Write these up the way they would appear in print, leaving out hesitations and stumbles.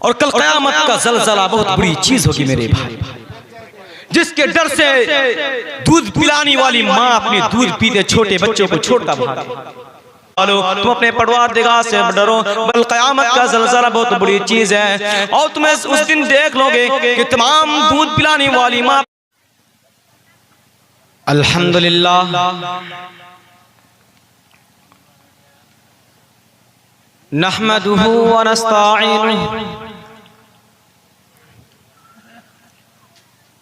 और कल क़यामत का ज़लज़ला बहुत बुरी चीज होगी मेरे भाई, जिसके डर से दूध पिलाने वाली माँ अपने दूध पीते छोटे बच्चों को छोड़कर भागे। तुम अपने परवरदिगार से डरो, बल क़यामत का ज़लज़ला बहुत बुरी चीज है और तुम्हें उस दिन देख लोगे कि तमाम दूध पिलाने वाली माँ। अल्हम्दुलिल्लाह नहमदुहु व नस्तईनुहु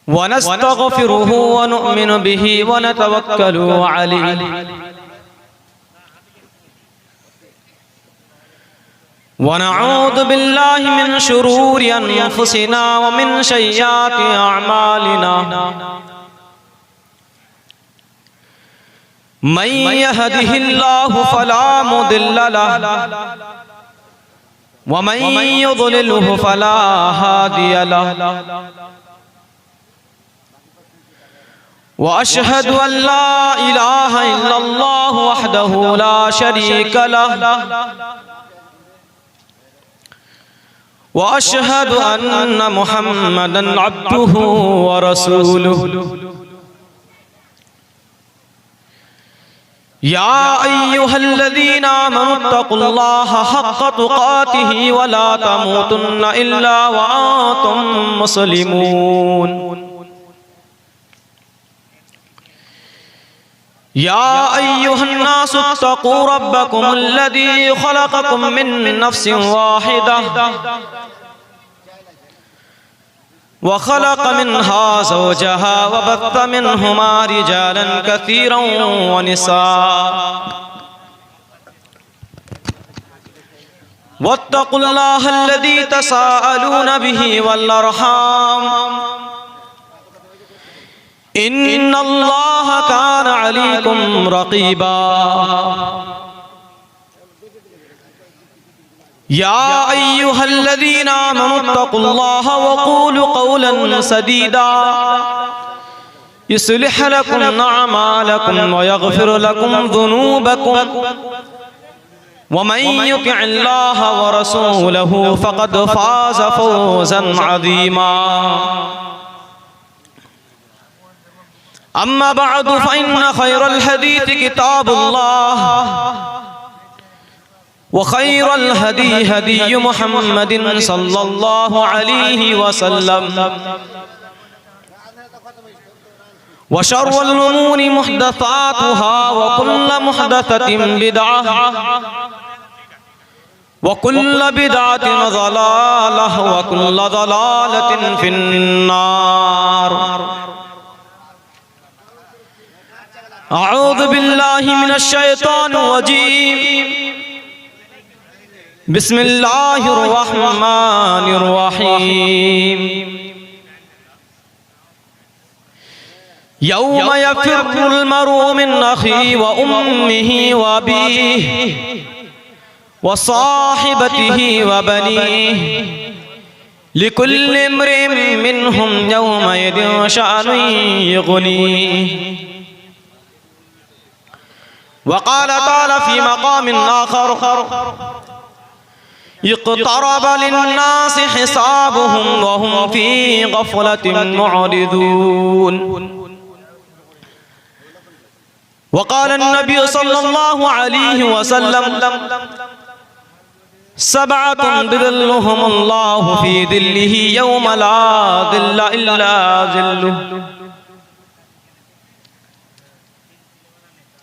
व नस्तगफिरुहु व नु'मिनु बिही व नतवक्कलु अलैहि व नऊज़ु बिल्लाहि मिन शुरूरि अनफुसिना व मिन सय्यिआति अअमालिना मन यहदिहिल्लाहु फला मुदिल्ल लहु व मन युद्लिलहु फला हादिय लहु व अशहदु अन ला इलाहा इल्लल्लाह वहदहु ला शरीक लहु व अशहदु अन्न मुहम्मदन अब्दुहु व रसूलुहु। या अय्युहल्लज़ीना आमनुत्तक़ुल्लाहा हक़्क़ तुक़ातिही व ला तमूतुन्ना इल्ला व अंतुम मुस्लिमून। या अय्युहन्नासु इत्तक़ू रब्बकुमुल्लज़ी ख़लक़कुम मिन नफ़्सिन वाहिदह व ख़लक़ मिन्हा ज़ौजहा व बत्थ मिन्हुमा रिजालन कसीरन व निसाअ वत्तक़ुल्लाहल्लज़ी तसाअलून बिही वल अर्हाम इन्नल्लाहा काना अलैकुम रक़ीबा। या अय्युहल्लज़ीना आमनुत्तक़ुल्लाहा व क़ूलू क़ौलन सदीदा युस्लिह लकुम अअमालकुम व यग़फ़िर लकुम ज़ुनूबकुम व मन युतिइल्लाहा व रसूलहु फ़क़द फ़ाज़ फ़ौज़न अज़ीमा। अम्मा बअदु फ़इन्न ख़ैरल हदीस किताबुल्लाह व खैरल हदी हदी मुहम्मदिन सल्लल्लाहु अलैहि वसल्लम व शर्रुल उमूरि मुहदसातुहा व कुल्लु मुहदसतिन बिदअह व कुल्लु बिदअतिन ज़लालह व कुल्लु ज़लालतिन फिन्नार। अऊज़ु बिल्लाहि मिनश शैतानिर रजीम। बिस्मिल्लाहिर रहमानिर रहीम। यौम यफ़िर्रुल मर्उ मिन अख़ीहि व उम्मिहि व अबीहि व साहिबतिहि व बनीहि लिकुल्लि इम्रिइन मिनहुम यौमइज़िन शअनुन युग़नीहि। वक़ाल तआला फ़ी मक़ामिन आख़र इक़्तरब लिन्नासि हिसाबुहुम व हुम फ़ी ग़फ़लतिन मुअरिदून। वक़ाल अन्नबी सल्लल्लाहु अलैहि वसल्लम सबअतुन बिज़िल्लुहुमुल्लाहु फ़ी ज़िल्लिही यौम ला ज़िल्ला इल्ला ज़िल्लुहु।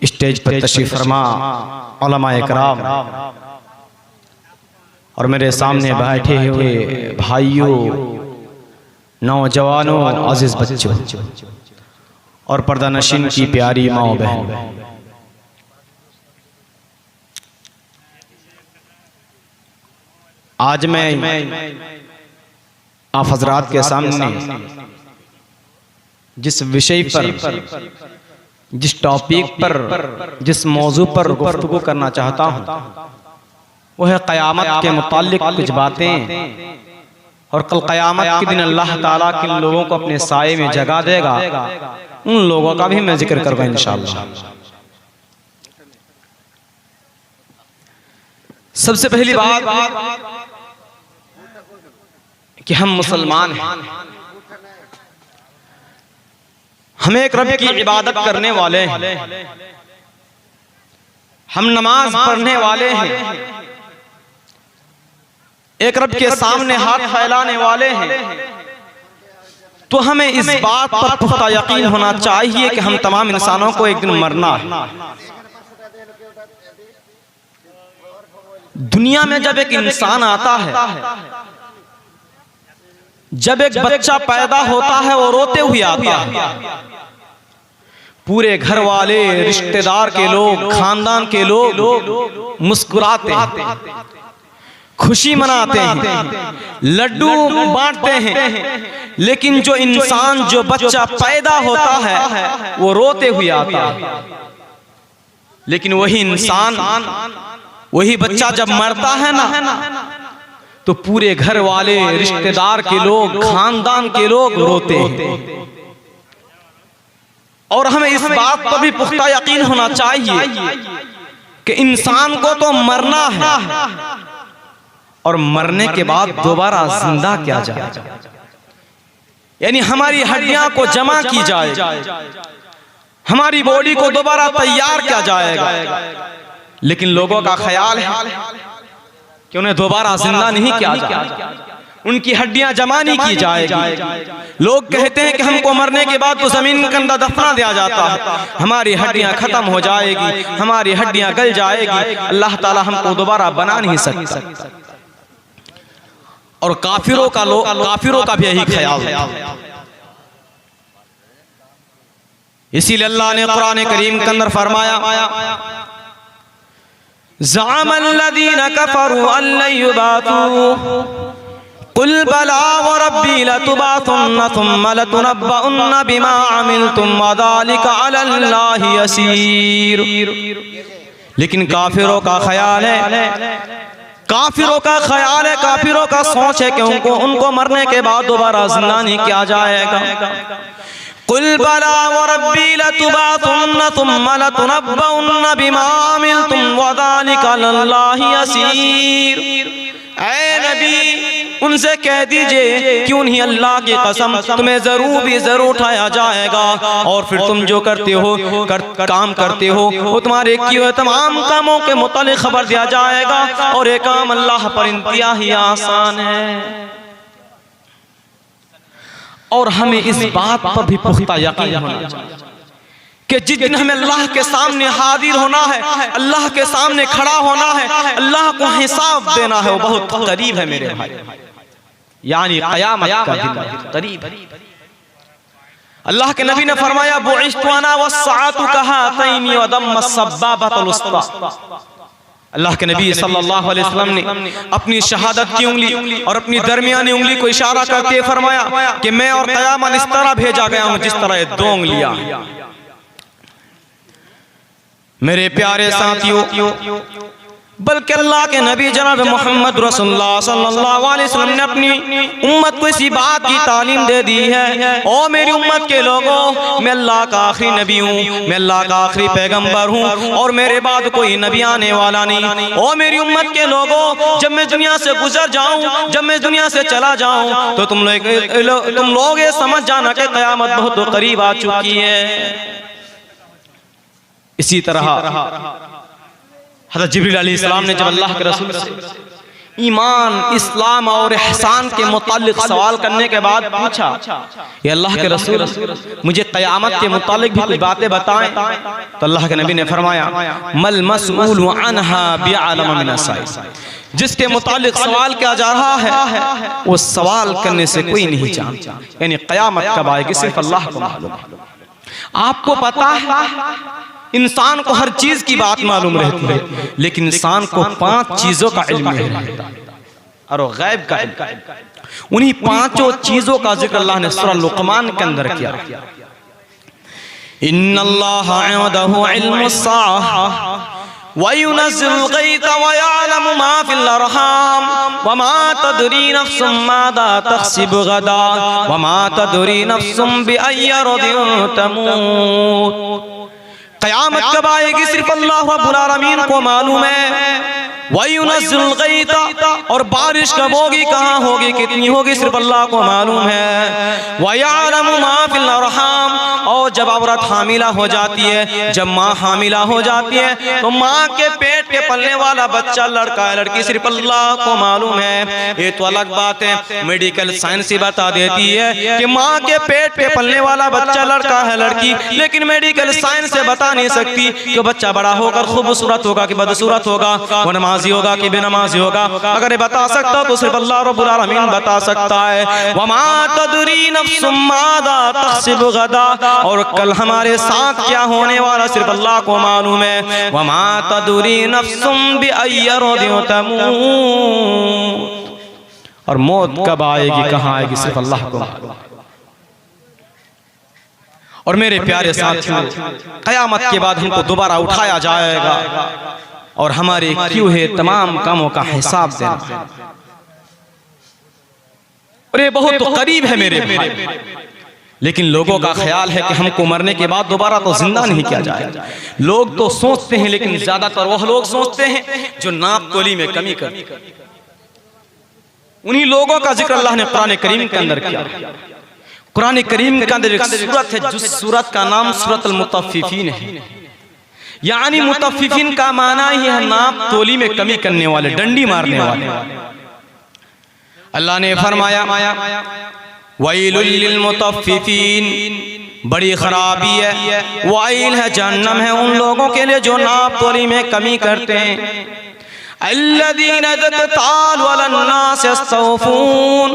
स्टेज पर तशरीफ फरमा उलमाए किराम और मेरे सामने बैठे हुए भाइयों, नौजवानों, अजीज बच्चों और पर्दा नशीन की प्यारी माँ बहन, आज मैं आप हजरात के सामने जिस विषय पर, जिस टॉपिक पर, जिस मौजू पर गुफ्तगू करना चाहता हूँ वो है क़यामत के मुताल्लिक कुछ बातें। और कल क़यामत के दिन अल्लाह ताला किन लोगों को अपने साये में जगा देगा, उन लोगों का भी मैं जिक्र करूँगा इंशाअल्लाह। सबसे पहली बात, कि हम मुसलमान हैं, हम एक रब की इबादत करने वाले हैं, हम नमाज पढ़ने वाले हैं, एक रब के सामने हाथ फैलाने वाले हैं, तो हमें इस बात पर पुख्ता यकीन होना चाहिए कि हम तमाम इंसानों को एक दिन मरना है। दुनिया में जब एक इंसान आता है, जब एक बच्चा पैदा होता है, वो रोते हुए आता है। पूरे घर वाले, रिश्तेदार के लोग, खानदान के लोग मुस्कुराते हैं, खुशी मनाते हैं, लड्डू बांटते हैं। लेकिन जो इंसान, जो बच्चा पैदा होता है, वो रोते हुए आता है। लेकिन वही इंसान, वही बच्चा जब मरता है ना, तो पूरे घर वाले, रिश्तेदार के लोग, खानदान के लोग रोते हैं। और हमें इस बात पर भी पुख्ता यकीन होना चाहिए कि इंसान को तो मरना है, और मरने के बाद दोबारा जिंदा किया जाए, यानी हमारी हड्डियां को जमा की जाए, हमारी बॉडी को दोबारा तैयार किया जाएगा। लेकिन लोगों का ख्याल है कि उन्हें दोबारा जिंदा नहीं किया जाए, उनकी हड्डियां जमा नहीं की जाएगी। लोग कहते हैं कि हमको मरने के बाद तो जमीन के अंदर दफना दिया जाता है, हमारी हड्डियां खत्म हो जाएगी, हमारी हड्डियां गल जाएगी, अल्लाह ताला हमको दोबारा बना नहीं सकता। और काफिरों का भी यही ख्याल है। इसीलिए अल्लाह ने कुरान करीम के अंदर फरमाया, ज़अमल्लज़ीना कफ़रू अल्लन युबातू कुल बला व रब्बी लतुबातुन्न सुम्मा लतुनब्बउन्न बिमा अमिलतुम व ज़ालिका अलल्लाहि यसीर। लेकिन काफिरों का ख्याल है, काफिरों का सोच है कि उनको मरने के बाद दोबारा जिंदा नहीं किया जाएगा। कुल बला व रब्बी लतुबातुन्न सुम्मा लतुनब्बउन्न बिमा अमिलतुम व ज़ालिका अलल्लाहि यसीर। ऐ नबी, उनसे कह दीजिए कि उन्हीं अल्लाह की कसम तुम्हें जरूर उठाया जाएगा, और फिर तुम जो करते हो, काम करते हो, वो तुम्हारे किए हुए तमाम कामों के मुतालिक खबर दिया जाएगा। और ये काम अल्लाह पर इंतहाई आसान है। और हमें इस बात पर भी पुख्ता यकीन होना चाहिए कि जिस दिन हमें अल्लाह के सामने हाजिर होना है, अल्लाह के सामने खड़ा होना है, अल्लाह को हिसाब देना है, वो बहुत करीब है मेरे भाई, यानी क़यामत का दिन करीब है। अल्लाह के नबी ने फरमाया, बुइस्तु अना वस्सआतु कहातैनि व दम्म सब्बाबतुल उस्ता। अल्लाह के नबी सल्लल्लाहु अलैहि वसल्लम ने अपनी शहादत की उंगली और अपनी दरमियानी उंगली को इशारा करके फरमाया कि मैं और क़यामत इस तरह भेजा गया हूं जिस तरह ये दो उंगलियां। मेरे प्यारे साथियों, बल्कि अल्लाह के नबी जनाब मोहम्मद रसूलुल्लाह सल्लल्लाहु अलैहि वसल्लम ने अपनी उम्मत को इसी बात की तालीम दे दी है, ओ मेरी उम्मत के लोगों, मैं अल्लाह का आखिरी नबी हूँ, मैं अल्लाह का आखिरी पैगंबर हूँ, और मेरे बाद कोई नबी आने वाला नहीं। ओ मेरी उम्मत के लोगों, जब मैं दुनिया से गुजर जाऊँ, जब मैं दुनिया से चला जाऊँ, तो तुम लोग ये समझ जाना कि क़यामत बहुत करीब आ चुकी है। इसी तरह हज़रत जिब्रील अलैहिस्सलाम ने जब अल्लाह के रसूल से ईमान, इस्लाम और एहसान के मुतालिक सवाल करने के बाद पूछा, ये अल्लाह के रसूल, मुझे क़यामत के मुतालिक भी कुछ बातें बताएं। तो अल्लाह के नबी ने फरमाया, मल मसऊलु अन्हा बिअलम मिन अस्साइल। जिसके मुतालिक सवाल किया जा रहा है, वो सवाल करने से कोई नहीं जानता, यानी क़यामत कब आएगी सिर्फ अल्लाह को मालूम है। आपको पता है इंसान को हर चीज की बात मालूम रहती है, लेकिन इंसान को 5 चीजों का इल्म नहीं रहता, और गैब का इल्म। उन्हीं 5 चीजों का जिक्र अल्लाह ने सूरह लुक़मान के अंदर किया। इन्नल्लाहा इंदहु इल्मुस्साअह व युनज़्ज़िलुल गैथ व यअलमु मा फिल अरहाम व मा तदरी नफ्सुम माज़ा तक्सिबु गदा व मा तदरी नफ्सुम बिअय्यि अर्दिन तमूत। क़यामत कब आएगी सिर्फ अल्लाह रब्बुल आलमीन को मालूम है। वयुनज़्ज़िलुल ग़ैता, और बारिश कब होगी, कहाँ होगी, कितनी होगी, सिर्फ अल्लाह को मालूम है। वयअलमु मा फिल अरहाम, और जब औरत हामिला हो जाती है, जब माँ हामिला हो जाती है तो माँ के पेट के पलने वाला बच्चा लड़का है लड़की, सिर्फ अल्लाह को मालूम है। ये तो अलग बात है, मेडिकल साइंस ही बता देती है कि माँ के पेट पे पलने वाला बच्चा लड़का है लड़की, लेकिन मेडिकल साइंस से बता नहीं सकती कि बच्चा बड़ा होकर खूबसूरत होगा कि बदसूरत होगा, वो नमाजी होगा कि बेनमाजी होगा। अगर ये बता सकता तो सिर्फ अल्लाह रब्बुल आलमीन बता सकता है। वमा तदरी नफ्सुम मादा तक्सिबु गदा, और कल हमारे साथ क्या होने वाला सिर्फ अल्लाह को मालूम है। वमा तदरी नफ्सुम बिअय्यि अर्दिन तमूत, और मौत कब आएगी, कहाँ आएगी, सिर्फ अल्लाह को मालूम। और मेरे प्यारे साथियों, क़यामत के बाद हमको दोबारा उठाया जाएगा और हमारे किए हुए तमाम कामों का हिसाब देना। और ये बहुत तो करीब है मेरे भाई, लेकिन लोगों का ख्याल है कि हमको मरने के बाद दोबारा तो जिंदा नहीं किया जाएगा। लोग तो सोचते हैं, लेकिन ज्यादातर वह लोग सोचते हैं जो नाप तोली में कमी करते हैं। उन्हीं लोगों का जिक्र अल्लाह ने कुरान करीम के अंदर किया। कुरान करीम के अंदर एक सूरत है, जिस सूरत का नाम सूरतुल मुतफ्फिफीन है। यानी मुतफ्फिफीन का माना ही है नाप तोली में कमी करने वाले, डंडी मारने वाले। अल्लाह ने फरमाया वैलुल लिल मुतफ्फिफीन, बड़ी खराबी है, वाइल है, जहन्नम है उन लोगों के लिए जो नाप तोली में कमी करते हैं। अल्लज़ीना यक़तालू अलन नास यस्तौफून,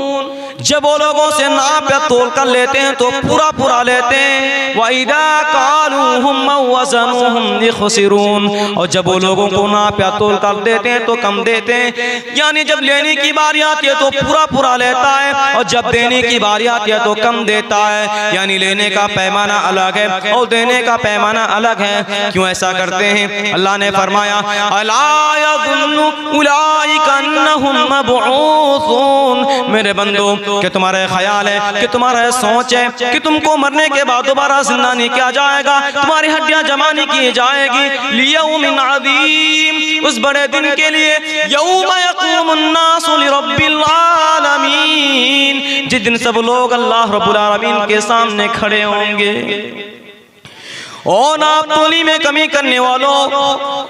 जब वो लोगों से नाप या तोल कर लेते हैं तो पूरा पूरा लेते हैं। वइदा कालूहुम वज़नूहुम यख़सिरून, और जब वो लोगों को नाप या तोल कर देते हैं तो कम देते हैं। यानी जब लेने की बारी आती है तो पूरा पूरा लेता है, और जब देने की बारी आती है तो कम देता है। यानी लेने का पैमाना अलग है और देने का पैमाना अलग है। क्यों ऐसा करते हैं? अल्लाह ने फरमाया अला यज़ुन्नु उलाइका अन्नहुम मबऊसून, मेरे बंदो कि तुम्हारा ख्याल है, कि तुम्हारा सोच है कि तुमको मरने के बाद दोबारा जिंदा नहीं किया जाएगा, तुम्हारी हड्डियां जमा नहीं की जाएगी। लियौमिन अज़ीम, उस बड़े दिन के लिए, यौम यक़ूमुन नासु लिरब्बिल आलमीन, जिस दिन सब लोग अल्लाह रब्बुल आलमीन के सामने खड़े होंगे। और नाप तोली में कमी करने वालों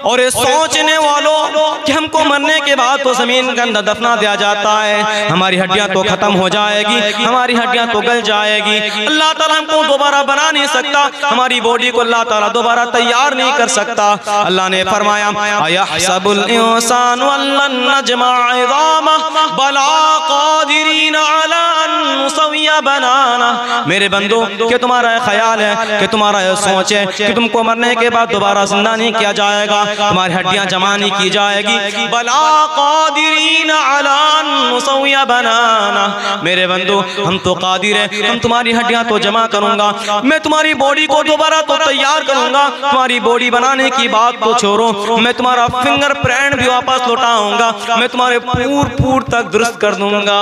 और ये सोचने वालों कि हमको मरने के बाद तो जमीन के अंदर दफना दिया जाता है, हमारी हड्डियां तो खत्म हो जाएगी, हमारी हड्डियां तो गल जाएगी, अल्लाह ताला हमको दोबारा बना नहीं सकता, हमारी बॉडी को अल्लाह ताला दोबारा तैयार नहीं कर सकता। अल्लाह ने फरमाया अयहसबुल इंसानु अल्लन नजमअ इज़ामह बला क़ादिरीन अला अन नुसव्विय बनाना, मेरे बंदो कि तुम्हारा ख्याल है, कि तुम्हारा सोच है कि तुमको मरने के बाद दोबारा जिंदा नहीं किया जाएगा, तुम्हारी हड्डियां जमा नहीं की जाएगी। बला क़ादिरीन अला अन नुसव्विय बनाना, मेरे बंदो हम तो कादिर हैं, हम तुम्हारी हड्डियां तो जमा करूंगा, मैं तुम्हारी बॉडी को दोबारा तो तैयार करूंगा, तुम्हारी बॉडी बनाने की बात तो छोड़ो, मैं तुम्हारा फिंगर प्रिंट भी वापस लौटाऊंगा, मैं तुम्हारे पूर तक दुरुस्त कर दूंगा।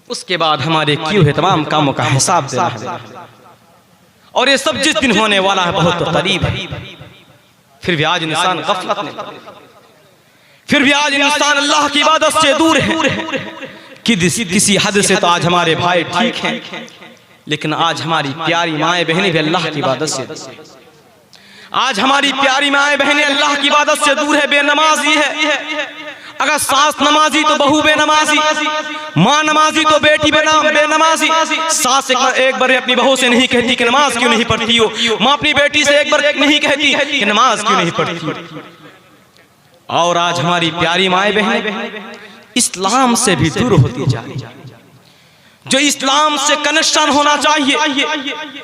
उसके बाद हमारे किए हुए तमाम कामों का हिसाब देना है। और ये सब जिस दिन होने वाला है बहुत तो करीब है। फिर भी आज इंसान गफलत में, फिर भी आज इंसान अल्लाह की इबादत से दूर है। किसी हद से तो आज हमारे भाई ठीक हैं, लेकिन आज हमारी प्यारी माएँ बहनें भी अल्लाह की इबादत से, आज हमारी प्यारी माएँ बहनें अल्लाह की इबादत से दूर है, बेनमाजी है। अगर सास नमाजी तो बहू बेनमाजी, माँ नमाजी तो बेटी बेनमाजी। सास एक बार अपनी बहू से नहीं कहती कि नमाज क्यों नहीं पढ़ती हो, माँ अपनी बेटी से एक बार नहीं कहती कि नमाज क्यों नहीं पढ़ती हो। और आज हमारी प्यारी माएँ बहनें इस्लाम से भी दूर होती जा रही, जो इस्लाम से कनेक्शन होना चाहिए,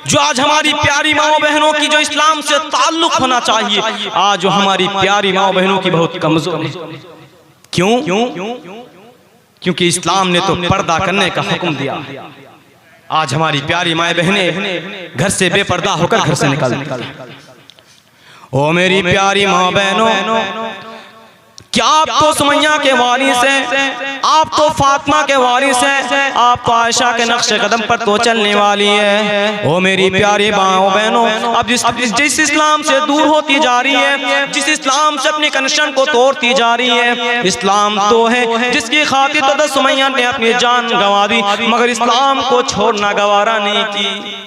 जो आज हमारी प्यारी माँ बहनों की जो इस्लाम से ताल्लुक होना चाहिए, आज हमारी प्यारी माँ बहनों की बहुत कमजोर है। क्यों? क्योंकि इस्लाम ने तो पर्दा करने का हुक्म दिया। आज हमारी प्यारी माएँ बहनें घर से बेपर्दा होकर घर से निकल। ओ मेरी प्यारी माँ बहनों, क्या आप तो सुमैया के वारिस हैं, आप तो फातिमा के वारिस हैं, आप तो आयशा के नक्शे कदम पर तो चलने वाली है। ओ मेरी प्यारी माओ बहनों, अब जिस इस्लाम से दूर होती जा रही है, जिस इस्लाम से अपनी कनेक्शन को तोड़ती जा रही है, इस्लाम तो है जिसकी खातिर तो सुमैया ने अपनी जान गंवा दी, मगर इस्लाम को छोड़ना गवारा नहीं की।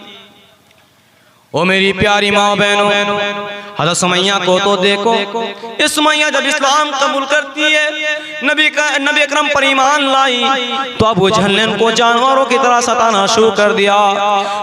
ओ मेरी प्यारी माँ बहनों, हज़रत सुमैया को तो देखो, ये सुमैया जब इस्लाम कबूल करती है, नबी अकरम पर ईमान लाई, तो अबू जहल को जानवरों की तरह सताना शुरू कर दिया।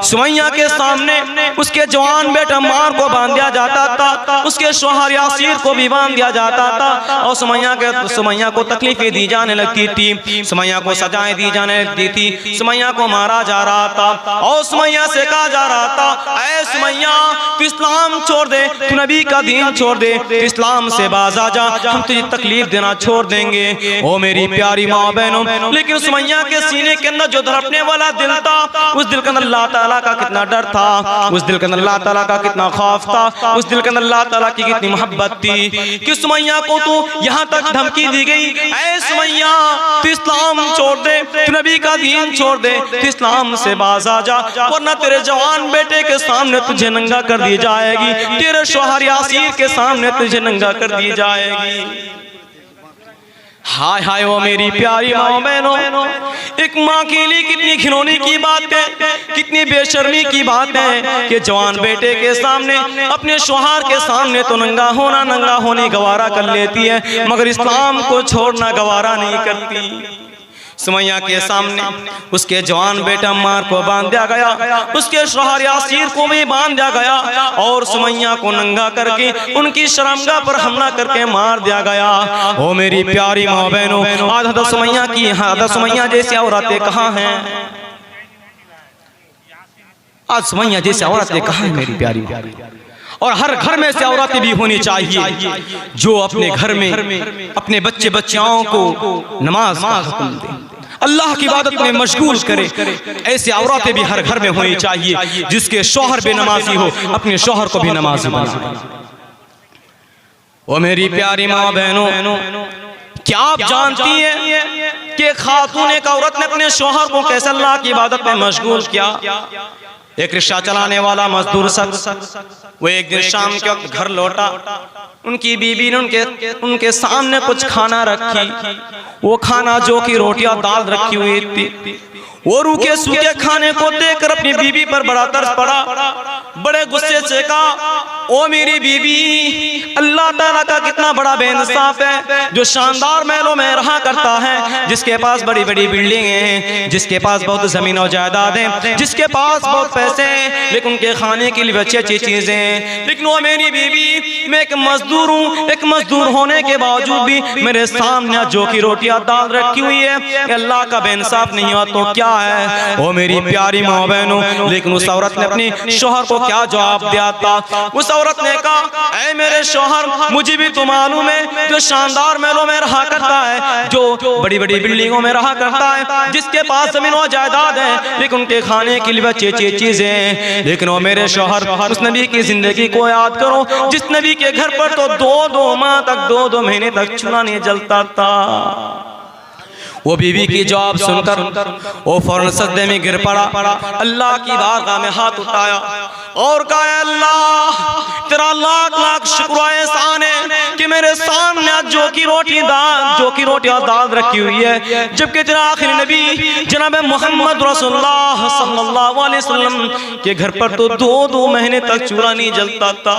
सुमैया के सामने उसके जवान बेटा अम्मार को बांध दिया जाता था, उसके शौहर यासीर को भी बांध दिया जाता था, और सुमैया को तकलीफें दी जाने लगती थी, सुमैया को सजाएं दी जाने लगती थी, सुमैया को मारा जा रहा था, और सुमैया से कहा जा रहा था, ऐ सुमैया तू इस्लाम छोड़ दे, तू नबी का दीन छोड़ दे, तू इस्लाम से बाज आ जा, हम तुझे तकलीफ देना छोड़ देंगे। ओ मेरी प्यारी माँ बहनों, लेकिन सुमैया के सीने के अंदर जो धड़कने वाला दिल था, उस दिल के अंदर अल्लाह ताला का कितना डर था, उस दिल के अंदर अल्लाह ताला का कितना खौफ था, उस दिल के अंदर अल्लाह ताला की कितनी मोहब्बत थी कि सुमैया को तो यहाँ तक धमकी दी गई, ऐ सुमैया तू इस्लाम छोड़ दे, तू नबी का दीन छोड़ दे, तू इस्लाम से बाज आ जा, वरना तेरे जवान बेटे के सामने तुझे नंगा कर दी जाएगी, तेरे शौहर यासीर के सामने तुझे नंगा कर दी जाएगी। हाय हाय वो मेरी प्यारी माँ बहनों, एक माँ के लिए कितनी घिनौनी की बात है, कितनी बेशर्मी की बात है कि जवान बेटे के सामने, अपने शौहर के सामने तो नंगा होने गवारा कर लेती है, मगर इस्लाम को छोड़ना गवारा नहीं करती। सुमैया के सामने उसके जवान बेटा अम्मार को बांध दिया गया, उसके शौहर यासीर को भी बांध दिया गया, और सुमैया को नंगा करके उनकी शर्मगाह पर हमला करके मार दिया गया। ओ मेरी प्यारी माँ बहनों, आज हज़रत सुमैया की, हज़रत सुमैया जैसी औरतें कहाँ हैं? आज सुमैया जैसी औरतें कहाँ हैं मेरी प्यारी? और हर घर में से औरतें भी होनी चाहिए जो अपने घर में अपने बच्चे बच्चियों को नमाज का हुक्म दे, अल्लाह की इबादत में मशगूल करे। ऐसी औरतें भी हर घर में होनी चाहिए, जिसके शौहर बेनमाजी हो अपने शौहर को भी नमाजी बनाए। ओ मेरी प्यारी माँ बहनों, क्या आप जानती हैं कि खातून एक औरत ने अपने शौहर को कैसे अल्लाह की इबादत में मशगूल किया? एक रिक्शा चलाने वाला मजदूर शख्स, वो एक दिन शाम के वक्त घर लौटा, उनकी बीबी ने उनके सामने कुछ खाना रखी, वो खाना जो कि रोटियां दाल रखी हुई थी, वो रूखे सूखे खाने को देखकर अपनी बीबी पर बड़ा तरस पड़ा, बड़े गुस्से से कहा, ओ मेरी बीबी, अल्लाह ताला का कितना बड़ा बेइंसाफ है, जो शानदार महलों में रहा करता है, जिसके पास बड़ी बड़ी बिल्डिंगें हैं, जिसके पास बहुत जमीन और जायदाद है, जिसके पास बहुत पैसे हैं, लेकिन उनके खाने के लिए अच्छी अच्छी चीजें हैं, लेकिन वो मेरी बीबी, मैं एक मजदूर हूँ, एक मजदूर होने के बावजूद भी मेरे सामने जो की रोटियां दाल रखी हुई है, अल्लाह का बेइंसाफ नहीं हुआ तो क्या है? ओ मेरी प्यारी माँ बहनों, लेकिन उस औरत ने अपने शौहर को क्या जवाब दिया था? उस औरत ने कहा, ऐ मेरे शौहर, मुझे भी तो मालूम है, जो शानदार महलों में रहा करता है, जो बड़ी बड़ी बिल्डिंगों में रहा करता है, जिसके पास जमीन और जायदाद है, लेकिन उनके खाने के लिए अच्छी अच्छी चीजें हैं, लेकिन वो मेरे शौहर, उस नबी की जिंदगी को याद करो जिस नबी के घर पर तो 2-2 माह तक 2-2 महीने तक चूल्हा नहीं जलता था। वो बीवी की जवाब सुनकर वो फौरन सजदे में गिर पड़ा, अल्लाह की बारगाह में हाथ उठाया और कहा, अल्लाह तेरा लाख लाख शुक्र एहसान है कि मेरे सामने आज जो की रोटियां दाल रखी हुई है, जबकि तेरा आखिरी नबी जनाब मोहम्मद रसूलुल्लाह सल्लल्लाहु अलैहि वसल्लम के घर पर तो 2-2 महीने तक चूल्हा नहीं जलता था।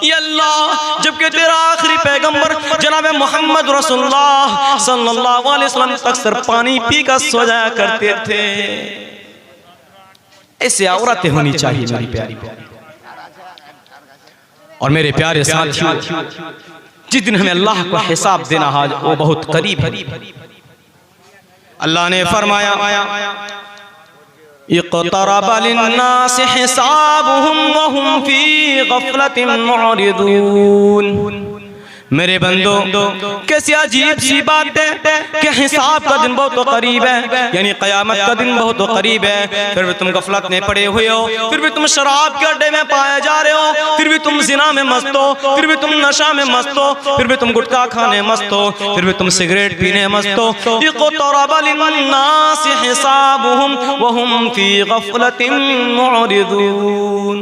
या अल्लाह, जबकि तेरा आखिरी पैगंबर जनाब मोहम्मद रसूलुल्लाह सल्लल्लाहु अलैहि वसल्लम अक्सर पानी पी कर सो जाया करते थे। ऐसे औरतें होनी चाहिए मेरी प्यारी। और मेरे प्यारे साथियों, जिस दिन हमें अल्लाह को हिसाब देना है वो बहुत करीब है। अल्लाह ने फरमाया, इक़्तरब लिन्नास हिसाबुहुम व हुम फी गफलतिन मुअरिदून। मेरे बंदो कैसी अजीब सी बात है कि हिसाब का दिन बहुत करीब है, यानी क़यामत का दिन बहुत करीब है। फिर भी तुम गफलत में पड़े हुए हो, फिर भी तुम शराब के अड्डे में पाए जा रहे हो, फिर भी तुम जिना में मस्त हो, फिर भी तुम नशा में मस्त हो, फिर भी तुम गुटखा खाने मस्त हो, फिर भी तुम सिगरेट पीने मस्त हो। इक़्तरब लिन्नासि हिसाबुहुम व हुम फी गफलतिन मुअरिदून।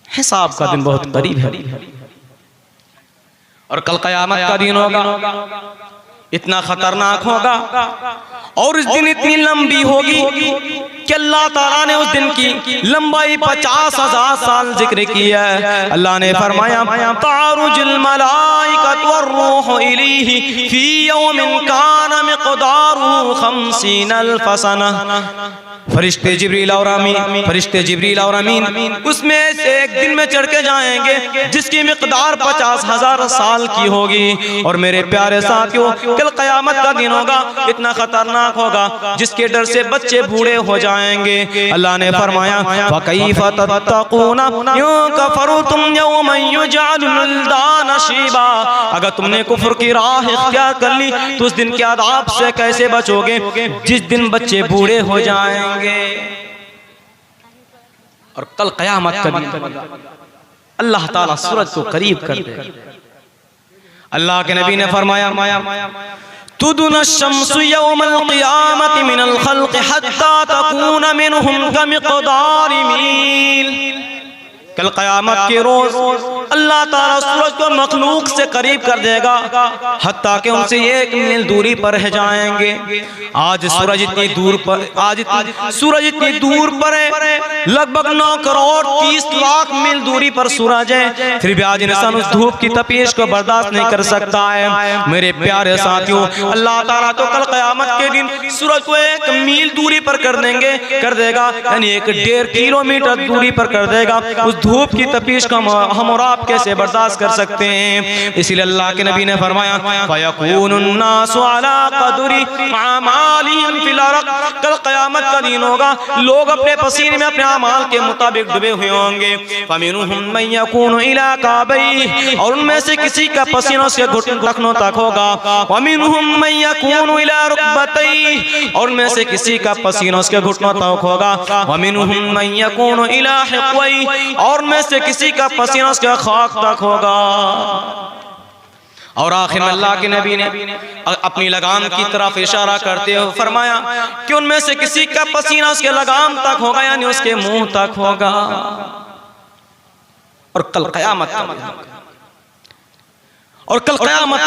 हिसाब का दिन बहुत करीब है और कल क़यामत का दिन होगा, इतना खतरनाक होगा और इस दिन इतनी लंबी होगी कि अल्लाह ताला ने उस दिन की लंबाई 50,000 साल जिक्र किया है। अल्लाह ने फरमाया तारुजुल मलाइकतु वर्रूहु इलैहि फी यौमिन काना मिक़दारुहु 50,000 सना। फरिश्ते जिब्रील और अमीन उसमें से एक दिन में चढ़ के जाएंगे जिसकी मिक़दार 50,000 साल की होगी। और मेरे प्यारे साथियों, कल क़यामत का दिन होगा, इतना खतरनाक होगा जिसके डर से बच्चे बूढ़े हो जाएंगे। अल्लाह ने फरमाया फकैफ़ तत्तक़ून इन कफ़रतुम यौमन युजअलुल विल्दान शीबा। अगर तुमने कुफ्र की राह इख्तियार कर ली तो उस दिन के अज़ाब से कैसे बचोगे जिस दिन बच्चे बूढ़े हो जाएंगे। और कल क़यामत का दिन अल्लाह ताला सूरज को करीब कर दे। अल्लाह के नबी ने फरमाया तुदुन शम्सु यौमल क़ियामति मिनल ख़ल्क़ि हत्ता तकून मिनहुम कमिक़दारि मील। कल क़यामत के रोज अल्लाह ताला सूरज को मखलूक से करीब कर देगा हत्ता कि उनसे 1 मील दूरी पर रह जाएंगे। आज सूरज इतनी दूर पर है, लगभग 9 करोड़ 30 लाख मील दूरी पर सूरज है, फिर भी आज इंसान उस धूप की तपिश को बर्दाश्त नहीं कर सकता है। मेरे प्यारे साथियों, अल्लाह ताला तो कल क़यामत के दिन सूरज को 1 मील दूरी पर कर देगा, यानी 1.5 किलोमीटर दूरी पर कर देगा। उस धूप की तपिश का हम और आप कैसे बर्दाश्त कर सकते हैं। इसीलिए अल्लाह के नबी ने फरमाया फयकूनुन्नासु अला क़दरी अमालिहिम फिल अर्क़। कल क़यामत का दिन होगा, लोग अपने पसीने में अपने अमाल के मुताबिक डूबे हुए होंगे। फमिनहुम मन यकूनु इला काबैहि, और उनमें से किसी का पसीना उसके घुटनों तक होगा। वमिनहुम मन यकूनु इला रुकबतैहि, और उनमें से किसी का पसीना उसके घुटनों तक होगा। वमिनहुम मन यकूनु इला हिक़्वैहि, और में से किसी का पसीना उसके खाक तक होगा। और आखिर में अल्लाह के नबी ने अपनी लगाम की तरफ इशारा करते हुए फरमाया कि उनमें से किसी का पसीना उसके लगाम तक होगा, यानी उसके मुंह तक होगा। और कल क़यामत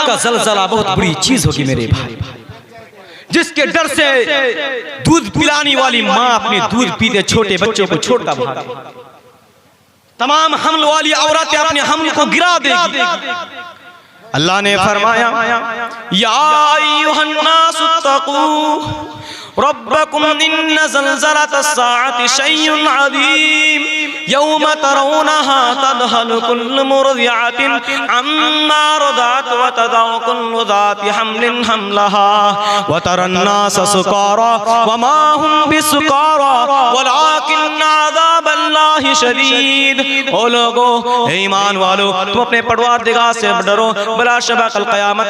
का ज़लज़ला बहुत बुरी चीज होगी मेरे भाई, जिसके डर से दूध पिलाने वाली माँ अपने दूध पीते छोटे बच्चों को छोड़कर भागे। तमाम हमल वाली औरतें अपने हमल को गिरा देगी। अल्लाह ने फरमाया या अय्युहन्नासु तक़ू रब्बकुम इन्न ज़लज़लतस्साअति शैउन अज़ीम यौम तरौनहा तज़हलु कुल्लु मुर्दिअतिन अम्मा रज़अत व तज़अु कुल्लु ज़ाति हम्लिन हम्लहा व तरन्नास सुकारा व मा हुम बिसुकारा वलाकिन्न अज़ाबल्लाहि शदीद। ओ लोगों, हे ईमान वालों, तुम अपने परवरदिगार से डरो, बला शबा कल क़यामत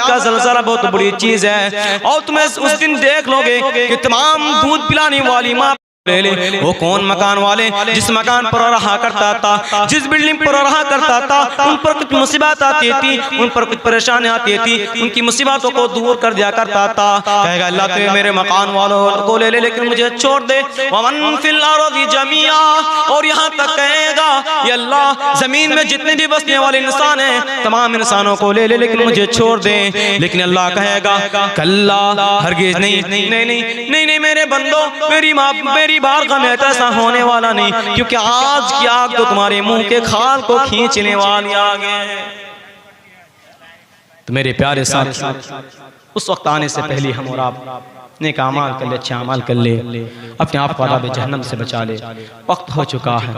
का ज़लज़ला बहुत बड़ी चीज है। और तुम्हें उस दिन देख लोगे कि तमाम दूध पिलाने वाली माँ वो कौन मकान वाले जिस मकान पर रहा करता था, जिस बिल्डिंग पर रहा करता था, उन पर कुछ मुसीबत आती थी, उन पर कुछ परेशानी आती थी, उनकी मुसीबतों को दूर कर दिया करता था। कहेगा अल्लाह तो मेरे मकान वालों को ले लेकिन मुझे छोड़ दे। वमन फिल अर्दि जमीआ, और यहाँ तक कहेगा ये अल्लाह जमीन में जितने भी बसने वाले इंसान हैं तमाम इंसानों को ले लेकिन मुझे छोड़ दे। लेकिन अल्लाह कहेगा कल्ला, हरगिज़ नहीं मेरे बंदो, मेरी बारगाह में ऐसा होने वाला नहीं, क्योंकि आज की आग तो तुम्हारे मुंह के खाल को खींचने वाली आग है। तो मेरे प्यारे साथ उस वक्त आने से पहले हम और आप नेक अमाल कर ले, अच्छे अमाल कर ले, अपने आप को अज़ाब जहन्नम से बचा ले। वक्त हो चुका है।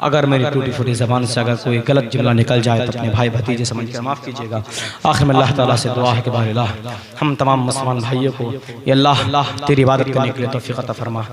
अगर मेरी टूटी फूटी ज़बान से अगर कोई गलत जुमला निकल जाए तो अपने भाई भतीजे समझ कर माफ़ कीजिएगा। आखिर में अल्लाह ताला से दुआ है कि बार हम तमाम मुसलमान भाइयों को ये अल्लाह तेरी इबादत करने के लिए तौफीक अता फरमा।